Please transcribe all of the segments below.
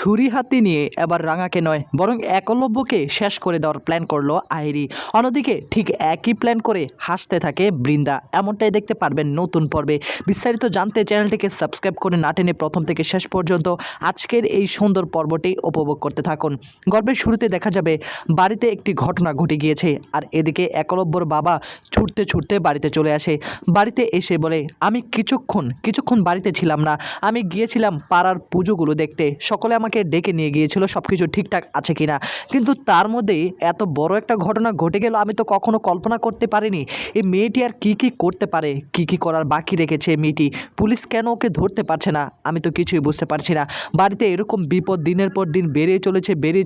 ছুরি হাতে নিয়ে এবার রাঙাকে নয় বরং একলব্যকে শেষ করে দেওয়ার প্ল্যান করলো আহিরি। অন্যদিকে ঠিক একই প্ল্যান করে হাসতে থাকে বৃন্দা। এমনটাই দেখতে পারবেন নতুন পর্বে। বিস্তারিত জানতে চ্যানেলটিকে সাবস্ক্রাইব করে না টেনে প্রথম থেকে শেষ পর্যন্ত আজকের এই সুন্দর পর্বটি উপভোগ করতে থাকুন। গল্পের শুরুতে দেখা যাবে বাড়িতে একটি ঘটনা ঘটে গিয়েছে, আর এদিকে একলব্যর বাবা ছুটতে ছুটতে বাড়িতে চলে আসে। বাড়িতে এসে বলে, আমি কিছুক্ষণ বাড়িতে ছিলাম না, আমি গিয়েছিলাম পাড়ার পুজোগুলো দেখতে। সকলে আমাকে ডেকে নিয়ে গিয়েছিল সব কিছু ঠিকঠাক আছে কিনা, কিন্তু তার মধ্যেই এত বড় একটা ঘটনা ঘটে গেল। আমি তো কখনো কল্পনা করতে পারিনি এই মেয়েটি আর কি করতে পারে, কি করার বাকি রেখেছে মেয়েটি। পুলিশ কেন ওকে ধরতে পারছে না, আমি তো কিছুই বুঝতে পারছি না। বাড়িতে এরকম বিপদ দিনের পর দিন বেড়েই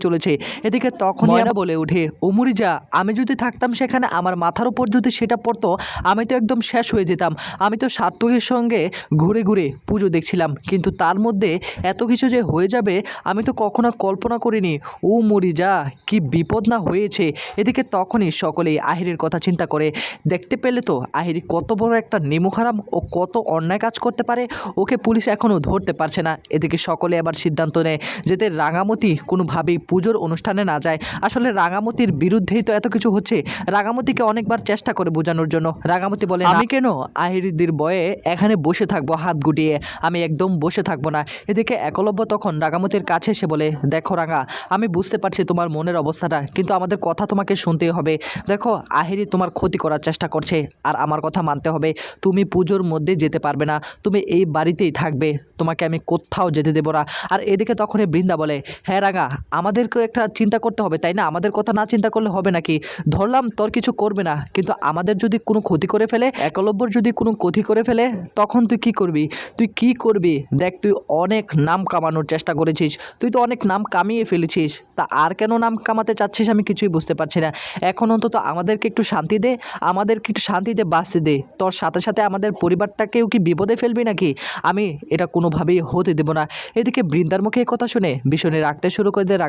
চলেছে। এদিকে তখন ময়না বলে উঠে, ওমরি যা, আমি যদি থাকতাম সেখানে, আমার মাথার উপর যদি সেটা পড়তো, আমি তো একদম শেষ হয়ে যেতাম। আমি তো সার্থকের সঙ্গে ঘুরে ঘুরে পুজো দেখছিলাম, কিন্তু তার মধ্যে এত কিছু যে হয়ে যাবে আমি তো কখনো কল্পনা করিনি। ও মরি যা, কি বিপদ না হয়েছে। এদিকে তখনই সকলেই আহিরের কথা চিন্তা করে। দেখতে পেলে তো আহিরি কত বড় একটা নিমুখারাম ও কত অন্যায় কাজ করতে পারে, ওকে পুলিশ এখনও ধরতে পারছে না। এদিকে সকলে আবার সিদ্ধান্ত নেয় যাতে রাঙামতি কোনোভাবেই পুজোর অনুষ্ঠানে না যায়। আসলে রাঙামতির বিরুদ্ধেই তো এত কিছু হচ্ছে। রাঙামতিকে অনেকবার চেষ্টা করে বোঝানোর জন্য। রাঙামতি বলে, আমি কেন আহিরিদের বয়ে এখানে বসে থাকবো হাত গুটিয়ে, আমি একদম বসে থাকবো না। এদিকে একলব্য তখন রাঙামতির কাছে এসে বলে, দেখো রাঙা, আমি বুঝতে পারছি তোমার মনের অবস্থাটা, কিন্তু আমাদের কথা তোমাকে শুনতেই হবে। দেখো আহিরি তোমার ক্ষতি করার চেষ্টা করছে, আর আমার কথা মানতে হবে। তুমি পুজোর মধ্যে যেতে পারবে না, তুমি এই বাড়িতেই থাকবে, তোমাকে আমি কোথাও যেতে দেবো না। আর এদিকে তখনই বৃন্দা বলে, হ্যাঁ রাঙা, আমাদেরকে একটা চিন্তা করতে হবে তাই না, আমাদের কথা না চিন্তা করলে হবে নাকি? ধরলাম তোর কিছু করবে না, কিন্তু আমাদের যদি কোনো ক্ষতি করে ফেলে, একলব্যর যদি কোনো ক্ষতি করে ফেলে, তখন তুই কি করবি? দেখ, তুই অনেক নাম কামানোর চেষ্টা করেছিস, তুই তো অনেক নাম কামিয়ে ফেলেছিস, তা আর কেন নাম কামাতে চাচ্ছিস আমি কিছুই বুঝতে পারছি না। এখন অন্তত আমাদেরকে একটু শান্তি দে, আমাদেরকে একটু শান্তিতে বাঁচতে দে। তোর সাথে সাথে আমাদের পরিবারটাকেও কি বিপদে ফেলবি নাকি? আমি এটা কোনোভাবেই হতে দেব না। এদিকে বৃন্দার মুখে কথা শুনে ভীষণই রাখতে শুরু করে দেয়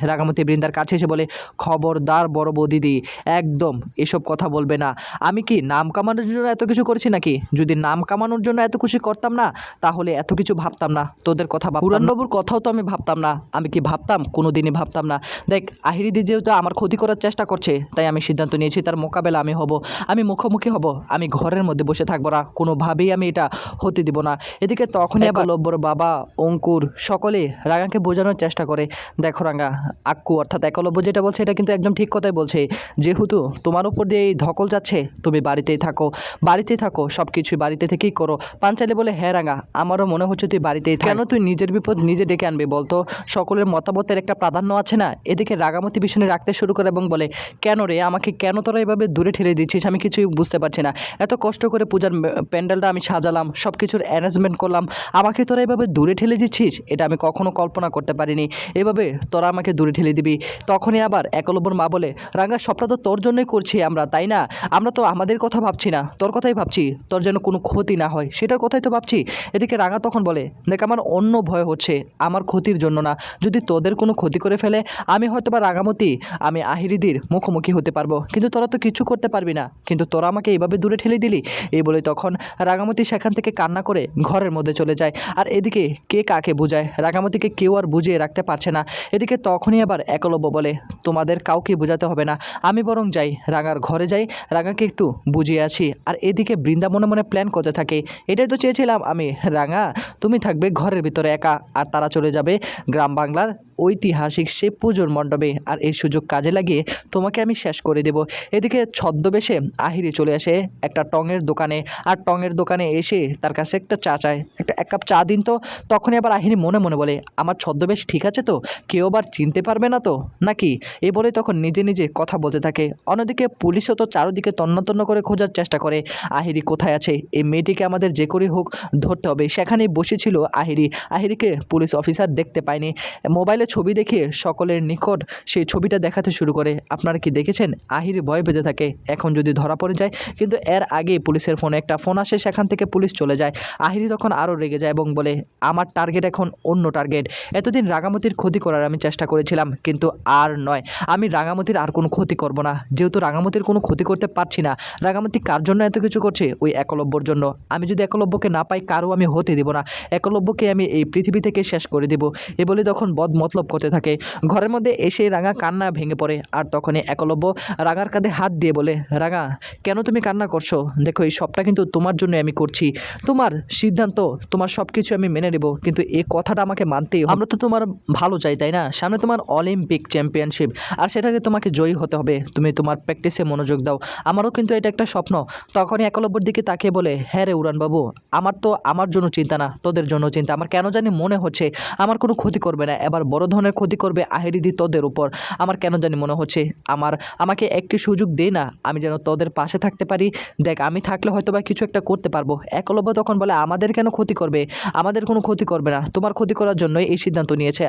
রাগামতি বৃন্দার কাছে এসে বলে, খবরদার বড় বৌদিদি, একদম এসব কথা বলবে না। আমি কি নাম কামানোর জন্য এত কিছু করছি নাকি? যদি নাম কামানোর জন্য এত কিছু করতাম না, তাহলে এত কিছু ভাবতাম না। তোদের কথা পুরানবাবুর কথাও তো আমি ভাবতাম না। আমি কি ভাবতাম? কোনোদিনই ভাবতাম না। দেখ, আহিরিদি যেহেতু আমার ক্ষতি করার চেষ্টা করছে, তাই আমি সিদ্ধান্ত নিয়েছি তার মোকাবেলা আমি মুখোমুখি হব। আমি ঘরের মধ্যে বসে থাকবো না, কোনোভাবেই আমি এটা হতে দিব না। এদিকে তখনই একলব্যর বাবা অঙ্কুর সকলে রাঙাকে বোঝানোর চেষ্টা করে, দেখো রাঙা, আক্কু অর্থাৎ একলব্য যেটা বলছে এটা কিন্তু একদম ঠিক কথাই বলছে। যেহেতু তোমার উপর দিয়ে এই ধকল যাচ্ছে, তুমি বাড়িতেই থাকো, সব কিছুই বাড়িতে থেকেই করো। পাঞ্চালি বলে, হ্যাঁ রাঙা, আমারও মনে হচ্ছে তুই বাড়িতেই থাক। কেন তুই নিজের বিপদ নিজে ডেকে আনবি বলতো? সকলের মতামতের একটা প্রাধান্য আছে না? এদিকে রাগামতি ভীষণে রাখতে শুরু করে এবং বলে, কেন রে, আমাকে কেন তোরা এভাবে দূরে ঠেলে দিচ্ছিস? আমি কিছুই বুঝতে পারছি না। এত কষ্ট করে পূজার প্যান্ডেলটা আমি সাজালাম, সব কিছুর অ্যারেঞ্জমেন্ট করলাম, আমাকে তোরা এভাবে দূরে ঠেলে দিচ্ছিস? এটা আমি কখনো কল্পনা করতে পারিনি এভাবে তোরা আমাকে দূরে ঠেলে দিবি। তখনই আবার একলব্যর মা বলে, রাঙা, সবটা তো তোর জন্যই করছি আমরা, তাই না? আমরা তো আমাদের কথা ভাবছি না, তোর কথাই ভাবছি, তোর যেন কোনো ক্ষতি না হয় সেটার কথাই তো ভাবছি। এদিকে রাঙা তখন বলে, দেখ, আমার অন্য ভয় হচ্ছে, আমার ক্ষতির জন্য না। যদি তোদের কোনো ক্ষতি করে ফেলে, আমি হয়তো বা রাঙামতি, আমি আহিরিদির মুখোমুখি হতে পারবো, কিন্তু তোরা তো কিছু করতে পারবি না। কিন্তু তোরা আমাকে এইভাবে দূরে ঠেলে দিলি। এই বলে তখন রাঙামতি সেখান থেকে কান্না করে ঘরের মধ্যে চলে যায়। আর এদিকে কে কাকে বুঝায়, রাঙামতিকে কেউ আর বুঝিয়ে রাখতে পারছে না। এদিকে তখনই আবার একলব্য বলে, তোমাদের কাউকে বোঝাতে হবে না, আমি বরং যাই, রাঙার ঘরে যাই, রাঙাকে একটু বুঝিয়ে আসি। আর এদিকে বৃন্দা মনে মনে প্ল্যান করতে থাকে, এটাই তো চেয়েছিলাম আমি, রাঙা তুমি থাকবে ঘরের ভিতরে একা, আর তারা চলে যাবে গ্রাম বাংলার ঐতিহাসিক সে পুজোর মণ্ডপে, আর এই সুযোগ কাজে লাগিয়ে তোমাকে আমি শেষ করে দেব। এদিকে ছদ্মবেশে আহিরি চলে আসে একটা টঙের দোকানে, আর টঙের দোকানে এসে তার কাছে একটা চা চায়, এক কাপ চা দিন তো। তখনই আবার আহিরি মনে মনে বলে, আমার ছদ্মবেশ ঠিক আছে তো? কেউ আবার চিনতে পারবে না তো নাকি? এ বলে তখন নিজে নিজে কথা বলতে থাকে। অন্যদিকে পুলিশও তো চারদিকে তন্ন করে খোঁজার চেষ্টা করে, আহিরি কোথায় আছে, এই মেয়েটিকে আমাদের যে করে হোক ধরতে হবে। সেখানেই বসেছিল আহিরিকে পুলিশ অফিসার দেখতে পায়নি, মোবাইলে ছবি দেখিয়ে সকলের নিকট সেই ছবিটা দেখাতে শুরু করে। আপনারা কি দেখেছেন? আহিরি ভয় পেতে থাকে এখন যদি ধরা পড়ে যায়, কিন্তু এর আগে পুলিশের ফোনে একটা ফোন আসে, সেখান থেকে পুলিশ চলে যায়। আহিরি তখন আরও রেগে যায় এবং বলে, আমার টার্গেট এখন অন্য টার্গেট। এতদিন রাঙামতির ক্ষতি করার আমি চেষ্টা করেছিলাম, কিন্তু আর নয়, আমি রাঙামতির আর কোনো ক্ষতি করব না। যেহেতু রাঙামতির কোনো ক্ষতি করতে পারছি না, রাঙামতি কার জন্য এত কিছু করছে? ওই একলব্যর জন্য। আমি যদি একলব্যকে না পাই, কারও আমি হতে দেব না। একলব্যকে আমি এই পৃথিবী থেকে শেষ করে দেব। এ বলে তখন বদ মতলব করতে থাকে। ঘরের মধ্যে এসে রাঙা কান্না ভেঙে পড়ে, আর তখনই একলব্য রাঙার কাঁধে হাত দিয়ে বলে, রাঙা কেন তুমি কান্না করছো? দেখো, এই সবটা কিন্তু তোমার জন্য আমি করছি। তোমার সিদ্ধান্ত, তোমার সব কিছু আমি মেনে নেব, কিন্তু এই কথাটা আমাকে মানতেই হবে। আমরা তো তোমার ভালো চাই, তাই না? সামনে তোমার অলিম্পিক চ্যাম্পিয়নশিপ, আর সেটাকে তোমাকে জয়ী হতে হবে। তুমি তোমার প্র্যাকটিসে মনোযোগ দাও। আমারও কিন্তু এটা একটা স্বপ্ন। তখনই একলব্যর দিকে তাকিয়ে বলে, হ্যাঁ রে উড়ানবাবু, আমার তো আমার জন্য চিন্তা না, তোদের জন্য চিন্তা। আমার কেন জানি মনে হচ্ছে আমার কোনো ক্ষতি করবে না, এবার বড় ধরনের ক্ষতি করবে আহিরিদি তোদের উপর। আমার কেন জানি মনে হচ্ছে আমাকে একটি সুযোগ দে না, আমি যেন তোদের পাশে থাকতে পারি। দেখ, আমি থাকলে হয়তো বা কিছু একটা করতে পারবো। একলব্য তখন বলে, আমাদের কেন ক্ষতি করবে? আমাদের কোনো ক্ষতি করবে না, তোমার ক্ষতি করার জন্যই এই সিদ্ধান্ত নিয়েছে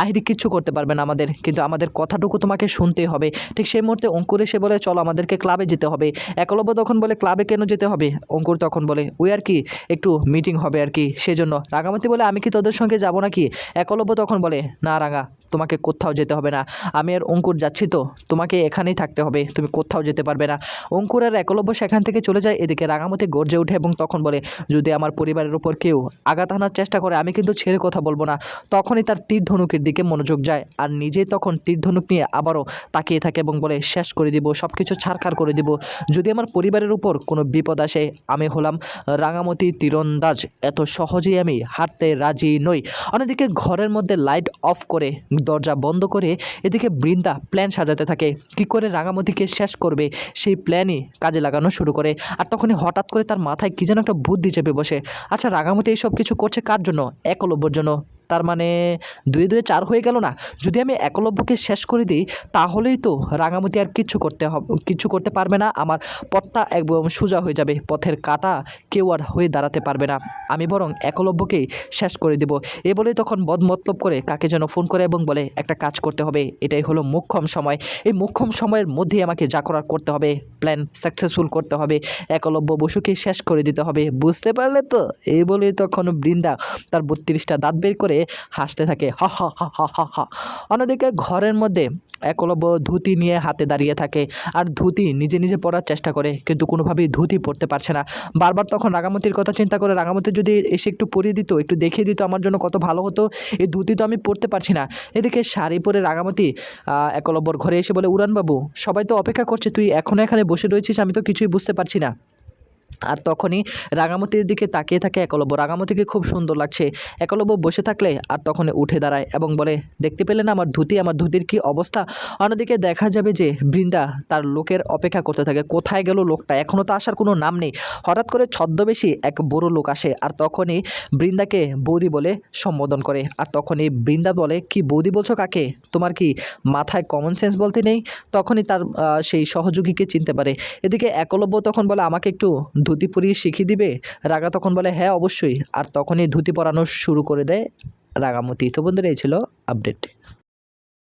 আহিরি কিচ্ছু করতে পারবে না আমাদের, কিন্তু আমাদের কথাটুকু তোমাকে শুনতেই হবে। ঠিক সেই মুহূর্তে অঙ্কুর এসে বলে, চলো আমাদেরকে ক্লাবে যেতে হবে। একলব্য তখন বলে, ক্লাবে কেন যেতে হবে? অঙ্কুর তখন বলে, ওই আর কি একটু মিটিং হবে আর কি, সেজন্য। রাঙামাতি বলে, আমি কি তোদের সঙ্গে যাব নাকি? একলব্য তখন বলে, না রাঙা, তোমাকে কোথাও যেতে হবে না, আমি আর অঙ্কুর যাচ্ছি তো, তোমাকে এখানেই থাকতে হবে, তুমি কোথাও যেতে পারবে না। অঙ্কুর আর একলব্য সেখান থেকে চলে যায়। এদিকে রাঙামতি গর্জে ওঠে এবং তখন বলে, যদি আমার পরিবারের উপর কেউ আঘাত আনার চেষ্টা করে, আমি কিন্তু ছেড়ে কথা বলবো না। তখনই তার তীর ধনুকের দিকে মনোযোগ যায়, আর নিজেই তখন তীর ধনুক নিয়ে আবারও তাকিয়ে থাকে এবং বলে, শেষ করে দিব, সব কিছু ছাড়খাড় করে দিব। যদি আমার পরিবারের উপর কোনো বিপদ আসে, আমি হলাম রাঙামতি তীরন্দাজ, এত সহজেই আমি হারতে রাজি নই। অন্যদিকে ঘরের মধ্যে লাইট অফ করে দরজা বন্ধ করে এদিকে বৃন্দা প্ল্যান সাজাতে থাকে, কি করে রাঙামতিকে শেষ করবে সেই প্ল্যানই কাজে লাগানো শুরু করে। আর তখনই হঠাৎ করে তার মাথায় কি যেন একটা বুদ্ধি চেপে বসে। আচ্ছা, রাঙামতি এইসব কিছু করছে কার জন্য? একলব্যর জন্য। তার মানে 2 2 4 হয়ে গেল না? যদি আমি একলব্যকে শেষ করে দিই, তাহলেই তো রাঙামতি আর কিচ্ছু করতে পারবে না। আমার পথটা একদম সোজা হয়ে যাবে, পথের কাঁটা কেউ আর হয়ে দাঁড়াতে পারবে না। আমি বরং একলব্যকেই শেষ করে দেব। এ বলেই তখন বদমতলব করে কাকে যেন ফোন করে এবং বলে, একটা কাজ করতে হবে, এটাই হলো মোক্ষম সময়। এই মোক্ষম সময়ের মধ্যেই আমাকে যা করার করতে হবে, প্ল্যান সাকসেসফুল করতে হবে, একলব্য বসুকে শেষ করে দিতে হবে, বুঝতে পারলে তো? এই বলেই তখন বৃন্দা তার 32টা দাঁত বের করে হাসতে থাকে, হা হা হা হা হা হা। অন্যদিকে ঘরের মধ্যে একলব্য ধুতি নিয়ে হাতে দাঁড়িয়ে থাকে, আর ধুতি নিজে নিজে পরার চেষ্টা করে, কিন্তু কোনোভাবেই ধুতি পরতে পারছে না। বারবার তখন রাঙামতির কথা চিন্তা করে, রাঙামতি যদি এসে একটু পরিয়ে দিত, একটু দেখিয়ে দিত, আমার জন্য কত ভালো হতো। এই ধুতি তো আমি পরতে পারছি না। এদিকে শাড়ি পরে রাঙামতি একলব্যর ঘরে এসে বলে, উড়ানবাবু, সবাই তো অপেক্ষা করছে, তুই এখনও এখানে বসে রয়েছিস, আমি তো কিছুই বুঝতে পারছি না। আর তখনই রাঙামতির দিকে তাকিয়ে থাকে একলব্য। রাঙামতিকে খুব সুন্দর লাগছে। একলব্য বসে থাকলে আর তখনই উঠে দাঁড়ায় এবং বলে, দেখতে পেলেন আমার ধুতির কি অবস্থা? অন্যদিকে দেখা যাবে যে বৃন্দা তার লোকের অপেক্ষা করতে থাকে। কোথায় গেল লোকটা? এখনও তো আসার কোনো নাম নেই। হঠাৎ করে ছদ্মবেশী এক বড় লোক আসে, আর তখনই বৃন্দাকে বৌদি বলে সম্বোধন করে। আর তখনই বৃন্দা বলে, কি বৌদি বলছো কাকে? তোমার কি মাথায় কমন সেন্স বলতে নেই? তখনই তার সেই সহযোগীকে চিনতে পারে। এদিকে একলব্য তখন বলে, আমাকে একটু ধুতি পরিয়ে শিখিয়ে দিবে? রাগা তখন বলে, হ্যাঁ অবশ্যই। আর তখনই ধুতি পরানো শুরু করে দেয় রাগামতি। তো বন্ধুরা, এই ছিল আপডেট।